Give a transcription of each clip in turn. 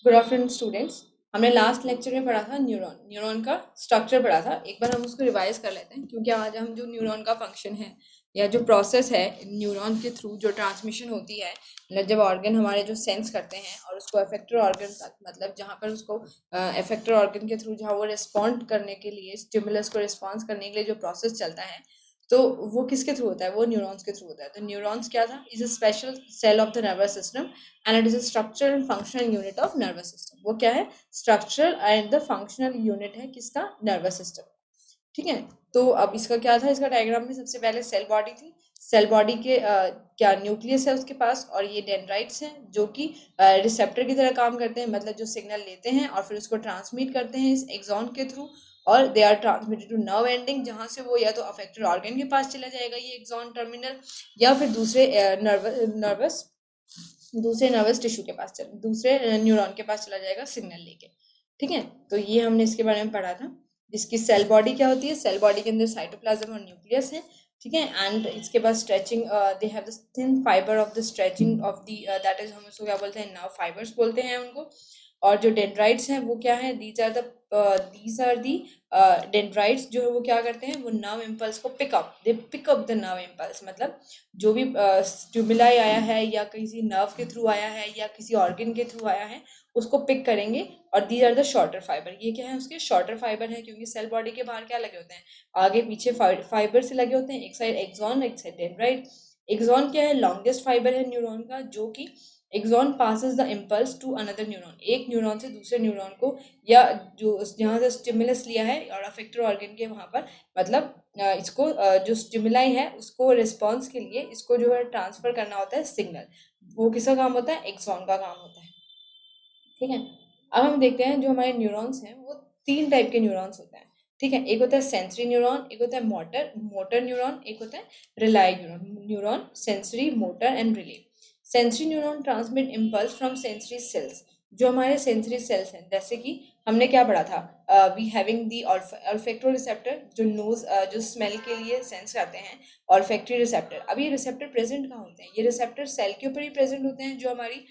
Good afternoon students. हमने last lecture में पढ़ा था न्यूरॉन का स्ट्रक्चर पढ़ा था। एक बार हम उसको रिवाइज कर लेते हैं, क्योंकि आज हम जो न्यूरॉन का फंक्शन है या जो प्रोसेस है न्यूरॉन के थ्रू जो ट्रांसमिशन होती है, मतलब जब ऑर्गन हमारे जो सेंस करते हैं और उसको अफेक्टर ऑर्गन तक, मतलब जहाँ पर उसको अफेक्टर ऑर्गन के थ्रू जहाँ वो रिस्पॉन्ड करने के लिए, स्टिमुलस को रिस्पॉन्स करने के लिए जो प्रोसेस चलता है, तो वो किसके थ्रू होता है? वो न्यूरॉन्स के थ्रू होता है। तो न्यूरॉन्स क्या था? Is a special cell of the nervous system and it is a structural and functional unit of nervous system. वो क्या है? Structural and the functional unit है किसका? Nervous system. ठीक है। तो अब इसका क्या था? इसका डायग्राम में सबसे पहले सेल बॉडी थी। सेल बॉडी के क्या न्यूक्लियस है उसके पास, और ये डेंड्राइट्स हैं जो कि रिसेप्टर की तरह काम करते हैं, मतलब जो सिग्नल लेते हैं और फिर उसको ट्रांसमिट करते हैं इस एक्सॉन के थ्रू, और they are transmitted to nerve ending, जहां से वो या तो अफेक्टेड ऑर्गन के पास चला जाएगा ये एक्सॉन टर्मिनल, या फिर दूसरे नर्वस टिश्यू के पास दूसरे न्यूरॉन के पास चला जाएगा सिग्नल लेके। ठीक है। तो ये हमने इसके बारे में पढ़ा था। जिसकी सेल बॉडी क्या होती है? सेल बॉडी के अंदर साइटोप्लाज्म और न्यूक्लियस है। ठीक है। एंड इसके बाद stretching, they have the thin fibre of the stretching of the, that is, हम उसको क्या बोलते हैं? नर्व फाइबर्स बोलते हैं उनको। और जो डेंड्राइट्स हैं वो क्या है? दीज आर दी डेंड्राइट्स जो है वो क्या करते हैं? वो नर्व इम्पल्स को pick up the nerve impulse, मतलब जो भी स्टिमुलाई आया है या किसी नर्व के थ्रू आया है या किसी ऑर्गन के थ्रू आया है, उसको पिक करेंगे। और these are the shorter fiber. ये क्या है? उसके शॉर्टर फाइबर है, क्योंकि सेल बॉडी के बाहर क्या लगे होते हैं? आगे पीछे फाइबर से लगे होते हैं, एक साइड एक्सॉन एक साइड डेंड्राइट। एक्सॉन क्या है? लॉन्गेस्ट फाइबर है न्यूरॉन का, जो कि axon passes the impulse to another neuron, एक न्यूरॉन से दूसरे न्यूरॉन को, या जो जहाँ से स्टिमुलस लिया है और अफेक्टर ऑर्गन के वहां पर, मतलब इसको जो स्टिमुलाई है उसको रिस्पॉन्स के लिए इसको जो है ट्रांसफर करना होता है सिग्नल। वो किसका काम होता है? एक्सॉन का काम होता है। ठीक है। अब हम देखते हैं जो हमारे न्यूरॉन्स हैं वो तीन टाइप के न्यूरॉन्स होते हैं। ठीक है। एक होता है सेंसरी न्यूरॉन, एक होता है मोटर मोटर न्यूरॉन, एक होता है rely neuron. Neuron sensory, motor and relay. Sensory neuron transmit impulse from sensory sales. जो हमारे सेंसरी सेल्स हैं, जैसे कि हमने क्या पढ़ा था? वी हैविंग दी ऑल्फैक्टो रिसेप्टर, जो नोज, जो स्मेल के लिए सेंस करते हैं। Olfactory receptor. अब ये रिसेप्टर प्रेजेंट कहाँ होते हैं? ये रिसेप्टर सेल के ऊपर ही प्रेजेंट होते हैं। जो हमारी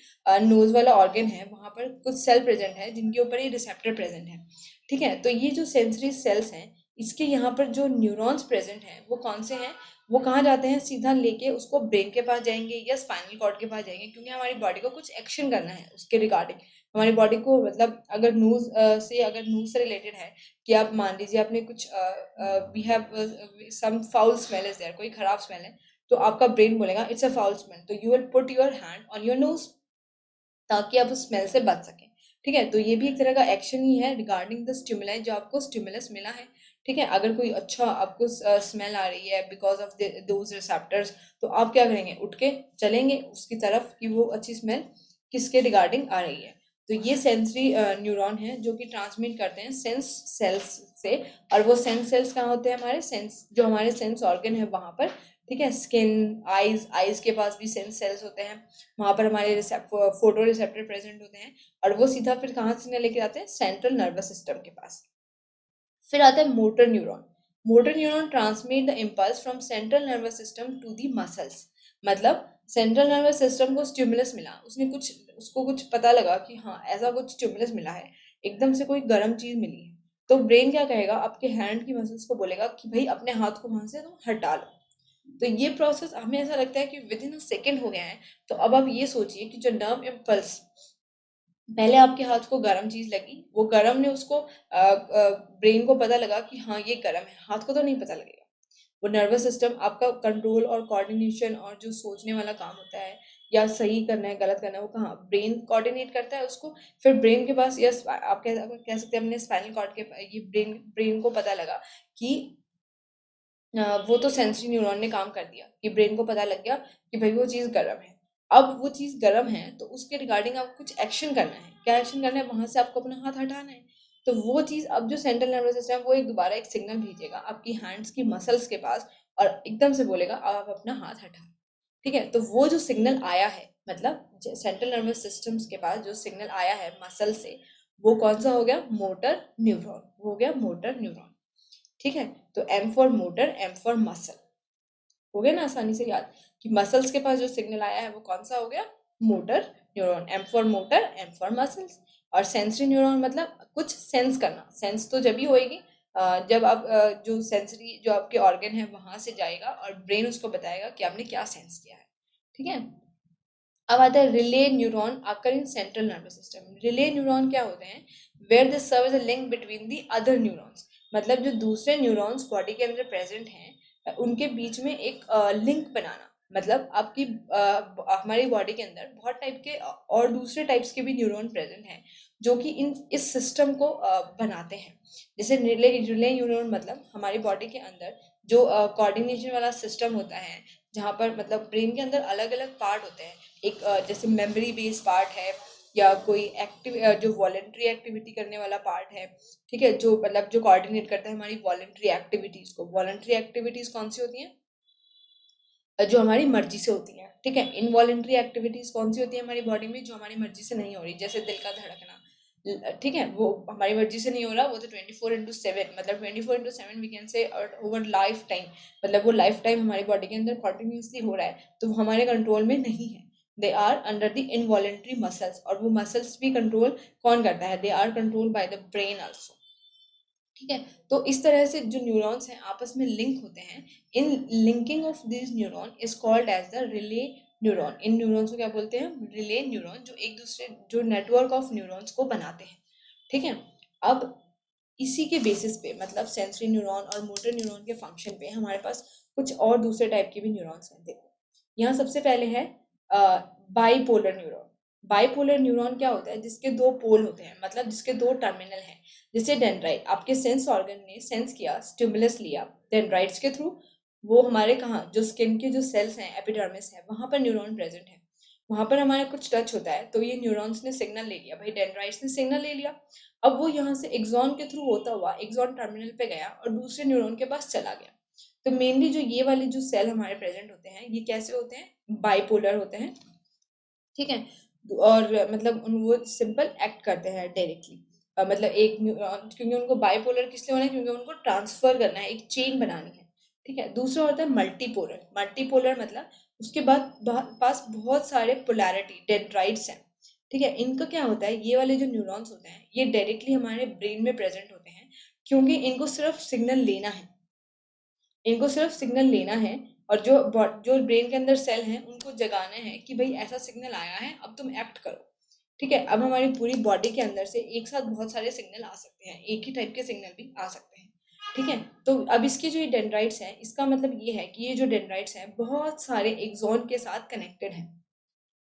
नोज वाला ऑर्गन है वहां पर कुछ सेल प्रेजेंट है जिनके ऊपर ये रिसेप्टर प्रेजेंट है। ठीक है। तो ये जो सेंसरी सेल्स हैं, इसके यहाँ पर जो न्यूरॉन्स प्रेजेंट हैं वो कौन से हैं? वो कहाँ जाते हैं? सीधा लेके उसको ब्रेन के पास जाएंगे या स्पाइनल कॉर्ड के पास जाएंगे, क्योंकि हमारी बॉडी को कुछ एक्शन करना है उसके रिगार्डिंग। हमारी बॉडी को, मतलब अगर नूज से रिलेटेड है, कि आप मान लीजिए आपने कुछ, we have some foul smell is there, कोई खराब स्मेल है, तो आपका ब्रेन बोलेगा इट्स अ फाउल स्मेल, तो you will put your hand on your nose, ताकि आप उस स्मेल से बच सकें। ठीक है। तो ये भी एक तरह का एक्शन ही है रिगार्डिंग द स्टिमुलाई जो आपको स्टिमुलस मिला है। ठीक है। अगर कोई अच्छा आपको स्मेल आ रही है बिकॉज ऑफ दोज रिसेप्टर्स, तो आप क्या करेंगे? उठ के चलेंगे उसकी तरफ कि वो अच्छी स्मेल किसके रिगार्डिंग आ रही है। तो ये सेंसरी न्यूरॉन है जो कि ट्रांसमिट करते हैं सेंस सेल्स से। और वो सेंस सेल्स कहाँ होते हैं? हमारे सेंस, जो हमारे सेंस ऑर्गन है वहां पर। ठीक है। स्किन, आईज, आईज के पास भी सेंस सेल्स होते हैं। वहां पर हमारे फोटो रिसेप्टर प्रेजेंट होते हैं। और वो सीधा फिर कहाँ से लेके आते हैं? सेंट्रल नर्वस सिस्टम के पास। फिर आता है motor neuron. Motor neuron transmit the impulse from central nervous system to the muscles. मतलब सेंट्रल नर्वस सिस्टम को स्टिमुलस मिला, उसको कुछ पता लगा कि हाँ ऐसा कुछ स्टिमुलस मिला है, एकदम से कोई गर्म चीज मिली है। तो ब्रेन क्या कहेगा? आपके हैंड की मसल्स को बोलेगा कि भाई अपने हाथ को वहां से तुम हटा लो। तो ये प्रोसेस हमें ऐसा लगता है कि विद इन अ सेकेंड हो गया है। तो अब आप ये सोचिए कि जो नर्व इम्पल्स, पहले आपके हाथ को गर्म चीज लगी, वो गर्म ने उसको ब्रेन को पता लगा कि हाँ ये गर्म है, हाथ को तो नहीं पता लगेगा। वो नर्वस सिस्टम आपका कंट्रोल और कोऑर्डिनेशन और जो सोचने वाला काम होता है, या सही करना है गलत करना है, वो कहाँ? ब्रेन कोऑर्डिनेट करता है उसको। फिर ब्रेन के पास, यस आप कह सकते हैं अपने स्पाइनल कॉर्ड के, ये ब्रेन ब्रेन को पता लगा कि वो तो सेंसरी न्यूरॉन ने काम कर दिया कि ब्रेन को पता लग गया कि भाई वो चीज़ गर्म है। अब वो चीज़ गर्म है तो उसके रिगार्डिंग आपको कुछ एक्शन करना है। क्या एक्शन करना है? वहां से आपको अपना हाथ हटाना है। तो वो चीज़, अब जो सेंट्रल नर्वस सिस्टम है वो एक दोबारा एक सिग्नल भेजेगा आपकी हैंड्स की मसल्स के पास, और एकदम से बोलेगा अब आप अपना हाथ हटा। ठीक है। तो वो जो सिग्नल आया है, मतलब सेंट्रल नर्वस सिस्टम्स के पास जो सिग्नल आया है मसल से, वो कौन सा हो गया? मोटर न्यूरॉन हो गया, मोटर न्यूरॉन। ठीक है। तो M for motor, M for muscle. हो गया ना आसानी से याद कि मसल्स के पास जो सिग्नल आया है वो कौन सा हो गया? Motor neuron. M for motor, M for muscles. और सेंसरी न्यूरॉन मतलब कुछ सेंस करना। सेंस तो जब ही होएगी जब आप जो सेंसरी जो आपके ऑर्गन है वहां से जाएगा और ब्रेन उसको बताएगा कि आपने क्या सेंस किया है। ठीक है, अब आता है रिले न्यूरॉन आकर in central nervous system. Relay neuron क्या होते हैं? Where they serve as a link between the other neurons, मतलब जो दूसरे न्यूरॉन्स बॉडी के अंदर प्रेजेंट हैं उनके बीच में एक लिंक बनाना। मतलब आपकी हमारी बॉडी के अंदर बहुत टाइप के और दूसरे टाइप्स के भी न्यूरॉन प्रेजेंट हैं जो कि इन इस सिस्टम को बनाते हैं। जैसे रिले न्यूरॉन मतलब हमारी बॉडी के अंदर जो कोऑर्डिनेशन वाला सिस्टम होता है, जहाँ पर मतलब ब्रेन के अंदर अलग अलग पार्ट होते हैं। एक जैसे मेमोरी बेस्ड पार्ट है, या कोई एक्टिव जो वॉलेंट्री एक्टिविटी करने वाला पार्ट है। ठीक है, जो मतलब जो कोऑर्डिनेट करता है हमारी वॉलेंट्री एक्टिविटीज को। वॉलेंट्री एक्टिविटीज कौन सी होती हैं? जो हमारी मर्जी से होती है। ठीक है, इनवॉलेंट्री एक्टिविटीज कौन सी होती है हमारी बॉडी में? जो हमारी मर्जी से नहीं हो रही, जैसे दिल का धड़कना। ठीक है, वो हमारी मर्जी से नहीं हो रहा, वो तो 24/7 मतलब 24/7 we can say over lifetime, मतलब वो लाइफ टाइम हमारी बॉडी के अंदर कॉन्टिन्यूसली हो रहा है, तो वो हमारे कंट्रोल में नहीं है। They are under the involuntary muscles, और वो मसल्स भी कंट्रोल कौन करता है? They are control by the brain also. ठीक है, तो इस तरह से जो न्यूरॉन्स हैं आपस में लिंक होते हैं। In linking of this neuron is called as the relay neuron. इन न्यूरॉन्स को क्या बोलते हैं? रिले न्यूरॉन, जो एक दूसरे जो नेटवर्क ऑफ न्यूरॉन्स को बनाते हैं। ठीक है, अब इसी के बेसिस पे मतलब सेंसरी न्यूरॉन और मोटर न्यूरॉन के फंक्शन पे हमारे पास कुछ और दूसरे टाइप के भी न्यूरॉन्स हैं। देखो, यहाँ सबसे पहले है बाईपोलर न्यूरॉन। बाईपोलर न्यूरॉन क्या होता है? जिसके दो पोल होते हैं, मतलब जिसके दो टर्मिनल हैं। जैसे डेंड्राइट, आपके सेंस ऑर्गन ने सेंस किया, स्टिमुलस लिया डेंड्राइट्स के थ्रू, वो हमारे कहाँ जो स्किन के जो सेल्स हैं एपिडर्मिस है वहां पर न्यूरॉन प्रेजेंट है, वहां पर हमारे कुछ टच होता है, तो ये न्यूरॉन्स ने सिग्नल ले लिया, भाई डेंड्राइट्स ने सिग्नल ले लिया। अब वो यहाँ से एक्सॉन के थ्रू होता हुआ एक्सॉन टर्मिनल पे गया और दूसरे न्यूरॉन के पास चला गया। तो मेनली जो ये वाले जो सेल हमारे प्रेजेंट होते हैं ये कैसे होते हैं? बाइपोलर होते हैं। ठीक है, और मतलब वो सिंपल एक्ट करते हैं डायरेक्टली, मतलब एक क्योंकि उनको बाइपोलर किस लिए होना है? क्योंकि उनको ट्रांसफर करना है, एक चेन बनानी है। ठीक है, दूसरा होता है मल्टीपोलर। मल्टीपोलर मतलब उसके बाद पास बहुत सारे पोलैरिटी डेंड्राइट्स हैं। ठीक है, इनका क्या होता है? ये वाले जो न्यूरॉन्स होते हैं ये डायरेक्टली हमारे ब्रेन में प्रेजेंट होते हैं, क्योंकि इनको सिर्फ सिग्नल लेना है। इनको सिर्फ सिग्नल लेना है, और जो ब्रेन के अंदर सेल हैं उनको जगाना है कि भाई ऐसा सिग्नल आया है, अब तुम एक्ट करो। ठीक है, अब हमारी पूरी बॉडी के अंदर से एक साथ बहुत सारे सिग्नल आ सकते हैं, एक ही टाइप के सिग्नल भी आ सकते हैं। ठीक है, तो अब इसके जो ये डेंड्राइट्स हैं इसका मतलब ये है कि ये जो डेंड्राइट्स हैं बहुत सारे एक्सॉन के साथ कनेक्टेड हैं।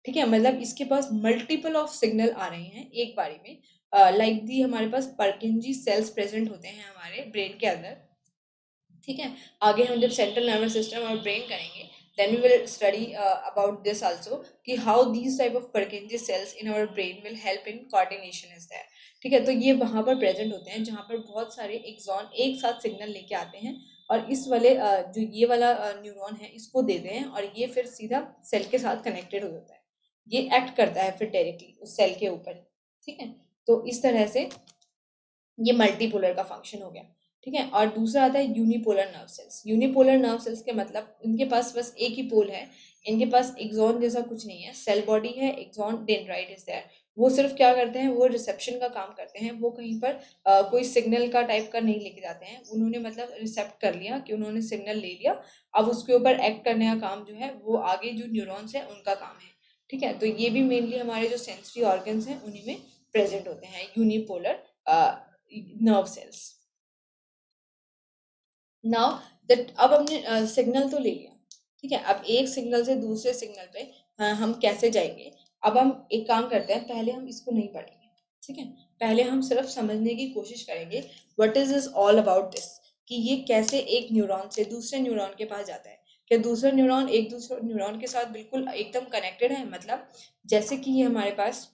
ठीक है, मतलब इसके पास मल्टीपल ऑफ सिग्नल आ रहे हैं एक बारी में। लाइक दी हमारे पास पर्किंजी सेल्स प्रेजेंट होते हैं हमारे ब्रेन के अंदर। ठीक है, आगे हम जब सेंट्रल नर्वस सिस्टम और ब्रेन करेंगे then we will study about this also कि how these type of Purkinje cells in our brain will help in coordination is that. ठीक है, तो ये वहां पर प्रेजेंट होते हैं जहां पर बहुत सारे एक्सॉन एक साथ सिग्नल लेके आते हैं, और इस वाले जो ये वाला न्यूरॉन है इसको देते हैं, और ये फिर सीधा सेल के साथ कनेक्टेड हो जाता है। ये एक्ट करता है फिर डायरेक्टली उस सेल के ऊपर। ठीक है, तो इस तरह से ये मल्टीपोलर का फंक्शन हो गया। ठीक है, और दूसरा आता है unipolar nerve cells. Unipolar nerve cells के मतलब इनके पास बस एक ही पोल है, इनके पास एक्सॉन जैसा कुछ नहीं है, सेल बॉडी है, एक्सॉन डेंड्राइट इज देयर। वो सिर्फ क्या करते हैं? वो रिसेप्शन का काम करते हैं, वो कहीं पर कोई सिग्नल का टाइप का नहीं लेके जाते हैं, उन्होंने मतलब रिसेप्ट कर लिया कि उन्होंने सिग्नल ले लिया, अब उसके ऊपर एक्ट करने का काम जो है वो आगे जो न्यूरॉन्स है उनका काम है। ठीक है, तो ये भी मेनली हमारे जो सेंसरी ऑर्गन्स हैं उन्हीं में प्रेजेंट होते हैं, unipolar nerve cells. Now that अब हमने सिग्नल तो ले लिया। ठीक है, अब एक सिग्नल से दूसरे सिग्नल पे हम कैसे जाएंगे? अब हम एक काम करते हैं, पहले हम इसको नहीं पढ़ेंगे। ठीक है, पहले हम सिर्फ समझने की कोशिश करेंगे what is this all about this, कि ये कैसे एक न्यूरॉन से दूसरे न्यूरॉन के पास जाता है। क्या दूसरा न्यूरॉन एक दूसरे न्यूरॉन के साथ बिल्कुल एकदम कनेक्टेड है? मतलब जैसे कि ये हमारे पास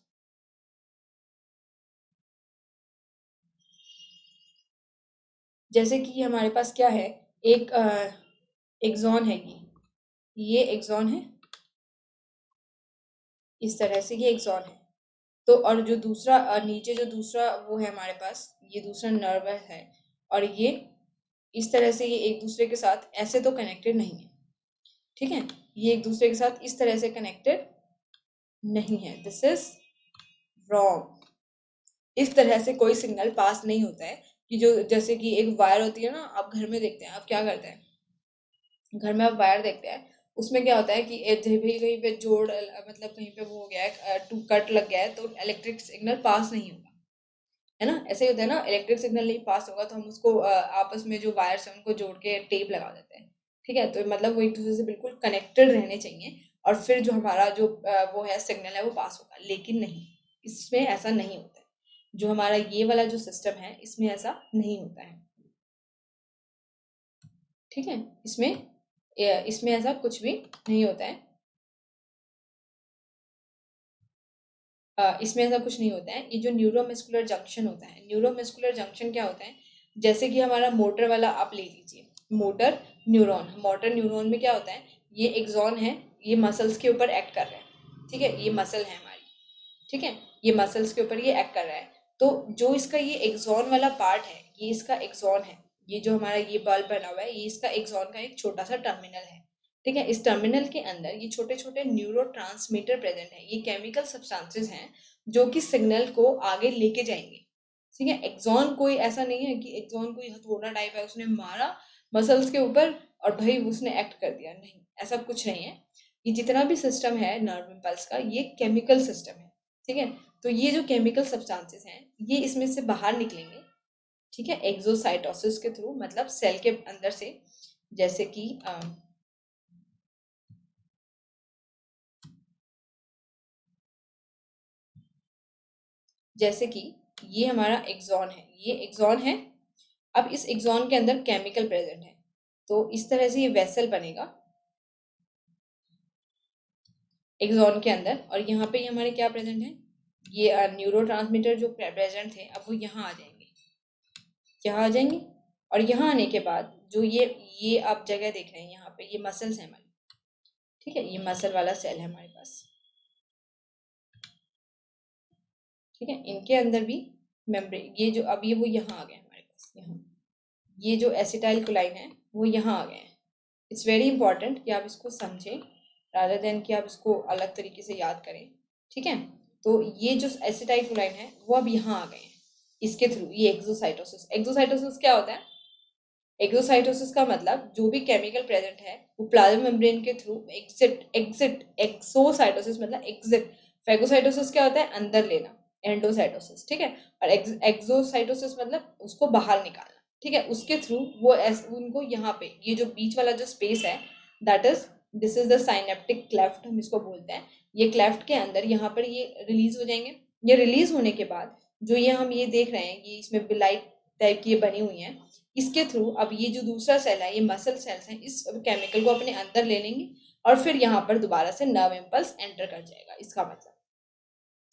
जैसे कि हमारे पास क्या है, एक एक्सॉन है, ये एक्सॉन है, इस तरह से ये एक्सॉन है। तो और जो दूसरा नीचे जो दूसरा वो है हमारे पास, ये दूसरा नर्व है, और ये इस तरह से ये एक दूसरे के साथ ऐसे तो कनेक्टेड नहीं है। ठीक है, ये एक दूसरे के साथ इस तरह से कनेक्टेड नहीं है, दिस इज रॉन्ग। इस तरह से कोई सिग्नल पास नहीं होता है कि जो जैसे कि एक वायर होती है ना, आप घर में देखते हैं, आप क्या करते हैं, घर में आप वायर देखते हैं, उसमें क्या होता है कि जब भी कहीं पे जोड़ मतलब कहीं पे वो हो गया है, टू कट लग गया है, तो इलेक्ट्रिक सिग्नल पास नहीं होगा, है ना। ऐसे ही होता है ना, इलेक्ट्रिक सिग्नल नहीं पास होगा तो हम उसको आपस में जो वायर्स हैं उनको जोड़ के टेप लगा देते हैं। ठीक है, तो मतलब वो एक दूसरे से बिल्कुल कनेक्टेड रहने चाहिए, और फिर जो हमारा जो वो है सिग्नल है वो पास होगा। लेकिन नहीं, इसमें ऐसा नहीं होता है। जो हमारा ये वाला जो सिस्टम है इसमें ऐसा नहीं होता है। ठीक है, इसमें ऐसा कुछ भी नहीं होता है। इसमें ऐसा कुछ नहीं होता है। ये जो न्यूरोमस्कुलर जंक्शन होता है, न्यूरोमस्कुलर जंक्शन क्या होता है, जैसे कि हमारा मोटर वाला आप ले लीजिए, मोटर न्यूरॉन में क्या होता है, ये एक्सॉन है, ये मसल्स के ऊपर एक्ट कर रहा है। ठीक है, ये मसल है हमारी, ठीक है, ये मसल्स के ऊपर ये एक्ट कर रहा है। तो जो इसका ये एक्सॉन वाला पार्ट है, ये इसका एक्सॉन है, ये जो हमारा ये बल्ब बना हुआ है, ये इसका एक्सॉन का एक छोटा सा टर्मिनल है। ठीक है, इस टर्मिनल के अंदर ये छोटे छोटे न्यूरो प्रेजेंट है, ये केमिकल सब्सटेंसेस हैं जो कि सिग्नल को आगे लेके जाएंगे। ठीक है, एक्सॉन कोई ऐसा नहीं है कि एक्सॉन कोई हथौड़ा टाइप है, उसने मारा मसल्स के ऊपर और भाई उसने एक्ट कर दिया, नहीं, ऐसा कुछ नहीं है। ये जितना भी सिस्टम है नर्व इम्पल्स का, ये केमिकल सिस्टम है। ठीक है, तो ये जो केमिकल सब्सटेंसेस हैं ये इसमें से बाहर निकलेंगे। ठीक है, एक्सोसाइटोसिस के थ्रू, मतलब सेल के अंदर से, जैसे कि जैसे कि ये हमारा एक्सॉन है, ये एक्सॉन है। अब इस एक्सॉन के अंदर केमिकल प्रेजेंट है, तो इस तरह से ये वेसल बनेगा एक्सॉन के अंदर, और यहाँ पे हमारे क्या प्रेजेंट है, ये न्यूरो जो प्रेजेंट थे, अब वो यहाँ आ जाएंगे, यहाँ आ जाएंगे। और यहाँ आने के बाद जो ये आप जगह देख रहे हैं, यहाँ पे ये मसल्स है हमारी। ठीक है, ये मसल वाला सेल है हमारे पास। ठीक है, इनके अंदर भी मेम्ब्रेन, ये जो अब ये वो यहाँ आ गए हमारे पास, यहाँ ये जो एसिटाइल कोलाइन है वो यहाँ आ गए हैं। इट्स वेरी इंपॉर्टेंट कि आप इसको समझें रादर देन कि आप इसको अलग तरीके से याद करें। ठीक है, तो ये जो एसिटाइल कोलाइन है वो अब यहाँ आ गए हैं इसके थ्रू, ये एक्सोसाइटोसिस। एक्सोसाइटोसिस क्या होता है, एक्सोसाइटोसिस का मतलब जो भी केमिकल प्रेजेंट है वो प्लाज्मा मेम्ब्रेन के थ्रू एग्जिट एग्जिट एक्सोसाइटोसिस मतलब एग्जिट। फैगोसाइटोसिस क्या होता है, अंदर लेना, एंडोसाइटोसिस। ठीक है, और एक्सोसाइटोसिस मतलब उसको बाहर निकालना। ठीक है, उसके थ्रू वो उनको यहाँ पे ये जो बीच वाला जो स्पेस है, that is this is the synaptic cleft, हम इसको बोलते हैं। ये क्लेफ्ट के अंदर यहाँ पर ये रिलीज हो जाएंगे। ये रिलीज होने के बाद जो ये हम ये देख रहे हैं, ये इसमें बिलाइट टाइप की ये बनी हुई है, इसके थ्रू अब ये जो दूसरा सेल है, ये मसल सेल्स हैं, इस केमिकल को अपने अंदर ले लेंगे और फिर यहाँ पर दोबारा से नर्व इम्पल्स एंटर कर जाएगा, इसका मतलब।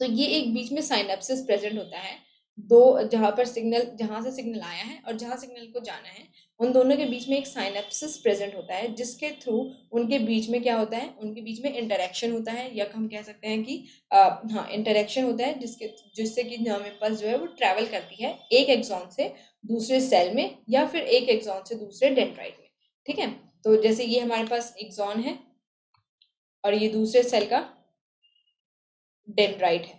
तो ये एक बीच में साइनेप्सिस प्रेजेंट होता है, दो, जहाँ पर सिग्नल, जहाँ से सिग्नल आया है और जहाँ सिग्नल को जाना है, उन दोनों के बीच में एक साइनेप्सिस प्रेजेंट होता है, जिसके थ्रू उनके बीच में क्या होता है, उनके बीच में इंटरेक्शन होता है, या हम कह सकते हैं कि हाँ, इंटरेक्शन होता है, जिससे कि नर्व इम्पल्स जो है वो ट्रैवल करती है एक एक्सॉन से दूसरे सेल में, या फिर एक एक्सॉन से दूसरे डेंड्राइट में। ठीक है, तो जैसे ये हमारे पास एक्सॉन है और ये दूसरे सेल का डेंड्राइट है,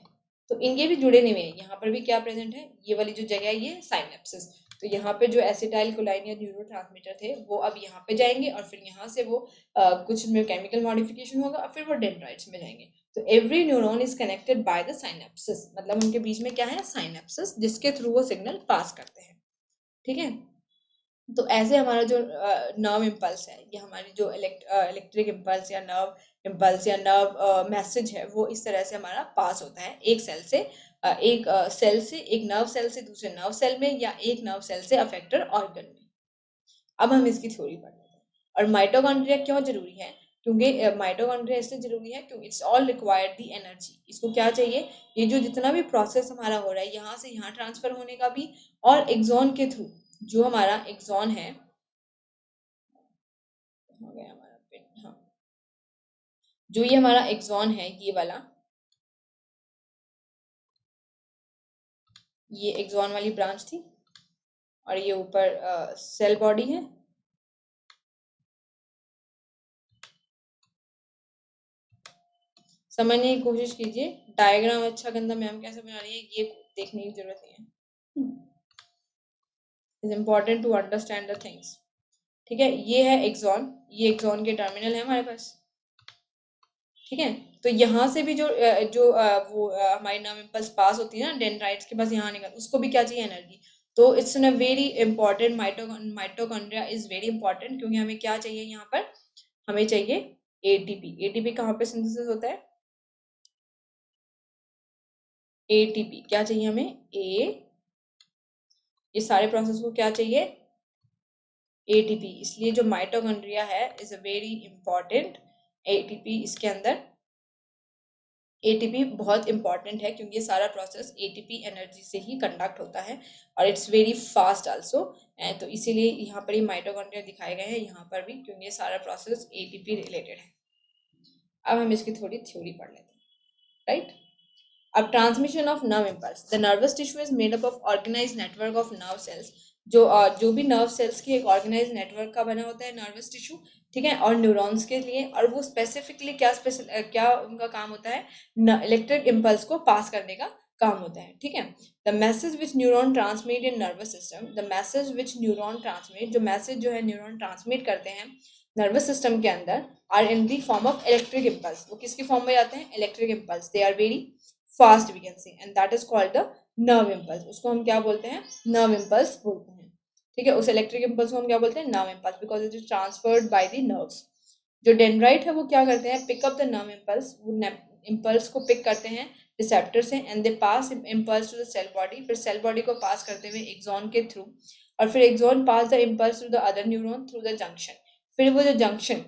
तो इनके भी जुड़े नहीं हुए हैं। यहाँ पर भी क्या प्रेजेंट है, ये वाली जो जगह है ये साइनेप्सिस। तो यहाँ पे जो एसिटाइल कोलाइन या न्यूरोट्रांसमीटर थे वो अब यहाँ पे जाएंगे, और फिर यहाँ से वो कुछ में केमिकल मॉडिफिकेशन होगा और फिर वो डेंड्राइट्स में जाएंगे। तो every neuron is connected by the synapsis, मतलब उनके बीच में क्या है, साइनेप्सिस, जिसके थ्रू वो सिग्नल पास करते हैं। ठीक है, तो ऐसे हमारा जो नर्व इम्पल्स है, या हमारी जो इलेक्ट्रिक इम्पल्स या नर्व इम्पल्स या नर्व मैसेज है, वो इस तरह से हमारा पास होता है एक सेल से, एक सेल से, एक नर्व सेल से दूसरे नर्व सेल में, या एक नर्व सेल से अफेक्टेड ऑर्गन में। अब हम इसकी थ्योरी पढ़ लेते हैं। और माइटोकॉन्ड्रिया क्यों जरूरी है, क्योंकि माइटोकॉन्ड्रिया इसलिए जरूरी है क्योंकि it's all required the energy. इसको क्या चाहिए, ये जो जितना भी प्रोसेस हमारा हो रहा है यहाँ से यहाँ ट्रांसफर होने का भी, और एक्सॉन के थ्रू, जो हमारा एक्सॉन है, हो गया हमारा पेन, हाँ, जो ये हमारा एक्सॉन है ये वाला, ये एक्सॉन वाली ब्रांच थी, और ये ऊपर सेल बॉडी है। समझने की कोशिश कीजिए। डायग्राम अच्छा गंदा मैम कैसे बना रही है ये देखने की जरूरत नहीं है। Is important to understand the things. ठीक है, ये है एक्सॉन, ये एक्सॉन के टर्मिनल है हमारे पास। ठीक है, तो यहाँ से भी वो हमारी नर्व इम्पल्स पास होती है ना डेंड्राइट्स के पास, यहाँ निकल, उसको भी क्या चाहिए, एनर्जी। तो it's a very important, mitochondria is very important, क्योंकि हमें क्या चाहिए यहाँ पर, हमें चाहिए एटीपी। एटीपी कहाँ पे सिंथेसिस होता है, एटीपी क्या चाहिए हमें, ये सारे प्रोसेस को क्या चाहिए, एटीपी। इसलिए जो माइटोकॉन्ड्रिया है is a very important, ATP इसके अंदर, एटीपी बहुत इंपॉर्टेंट है, क्योंकि ये सारा प्रोसेस एटीपी एनर्जी से ही कंडक्ट होता है, और इट्स वेरी फास्ट आल्सो। तो इसीलिए यहाँ पर ही माइटोकॉन्ड्रिया दिखाए गए हैं यहाँ पर भी, क्योंकि ये सारा प्रोसेस एटीपी रिलेटेड है। अब हम इसकी थोड़ी थ्योरी पढ़ लेते हैं, राइट। अब transmission of nerve impulse, the nervous tissue is made up of organise network of nerve cells. जो भी नर्व सेल्स की एक ऑर्गेनाइज नेटवर्क का बना होता है नर्वस टिश्यू, ठीक है, और न्यूरॉन्स के लिए, और वो स्पेसिफिकली क्या उनका काम होता है, इलेक्ट्रिक इम्पल्स को पास करने का काम होता है। ठीक है, the message which neuron transmit in nervous system, the message which neuron transmit, जो मैसेज जो है न्यूरॉन ट्रांसमिट करते हैं नर्वस सिस्टम के अंदर, are in the form of electric impulse. वो किसकी फॉर्म में जाते हैं, electric impulse. They are very fast we can say, and that is called the nerve impulse. उसको हम क्या बोलते हैं, नर्व इम्पल्स बोलते हैं। ठीक है, उस इलेक्ट्रिक इम्पल्स को हम क्या बोलते हैं, nerve impulse, because it is transferred by the nerves. जो डेंड्राइट है वो क्या करते हैं, pick up the nerve impulse, वो इम्पल्स को पिक करते हैं रिसेप्टर से, and they pass impulse to the cell body, फिर सेल बॉडी को पास करते हुए एक्सॉन के थ्रू, और फिर axon pass the impulse to the other neuron through the junction. फिर वो जो जंक्शन,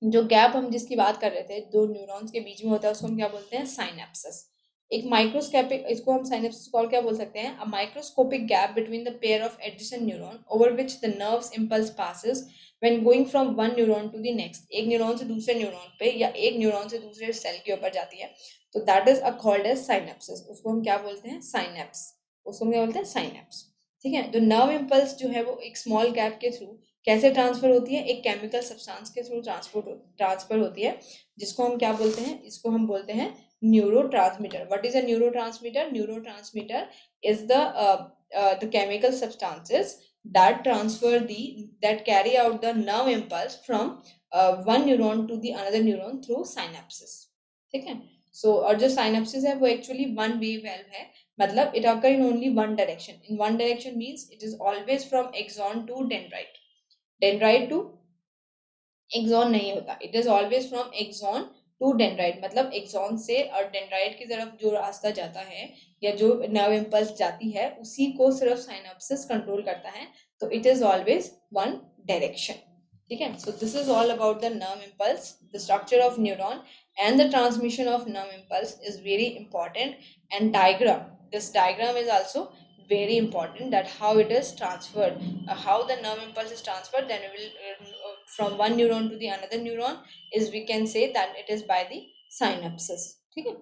जो गैप हम जिसकी बात कर रहे थे, दो न्यूरॉन्स के बीच में होता है, उसको हम क्या बोलते हैं, साइनेप्सिस। एक माइक्रोस्कोपिक, इसको हम साइनेप्सिस कॉल क्या बोल सकते हैं, a microscopic gap between the pair of adjacent neuron over which the nerves impulse passes when going from one neuron to the next. एक न्यूरॉन से दूसरे न्यूरॉन पे, या एक न्यूरॉन से दूसरे सेल के ऊपर जाती है, तो that is called as synapsis. उसको हम क्या बोलते हैं, साइनेप्स। उसको हम क्या बोलते हैं, साइनेप्स। ठीक है, तो नर्व इम्पल्स जो है वो एक स्मॉल गैप के थ्रू कैसे ट्रांसफर होती है, एक केमिकल सब्सटेंस के थ्रू ट्रांसफर होती है, जिसको हम क्या बोलते हैं, इसको हम बोलते हैं neurotransmitter. What is a neurotransmitter, neurotransmitter is the chemical substances that carry out the nerve impulse from one neuron to the another neuron through synapses। ठीक है, सो और जो साइनेप्सिस है वो एक्चुअली वन वे वेल्व है, मतलब it occur in only one direction. In one direction means it is always from axon to dendrite, dendrite to axon नहीं होता, it is always from axon to dendrite, मतलब axon से और dendrite की तरफ जो रास्ता जाता है, या जो नर्व इम्पल्स जाती है, उसी को सिर्फ साइनेप्सिस कंट्रोल करता है, तो it is always one direction. ठीक है, so this is all about the nerve impulse, the structure of neuron and the transmission of nerve impulse is very important, and diagram, this diagram is also very important, that how it is transferred, how the nerve impulse is transferred, then we will from one neuron to the another neuron, is we can say that it is by the synapses, okay,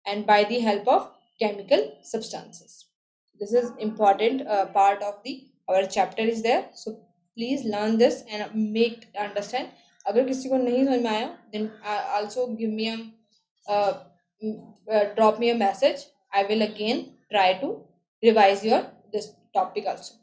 and by the help of chemical substances. This is important part of the our chapter is there, so please learn this and make understand. अगर किसी को नहीं समझ में आया, then also give me drop me a message. I will again try to revise your this topic also.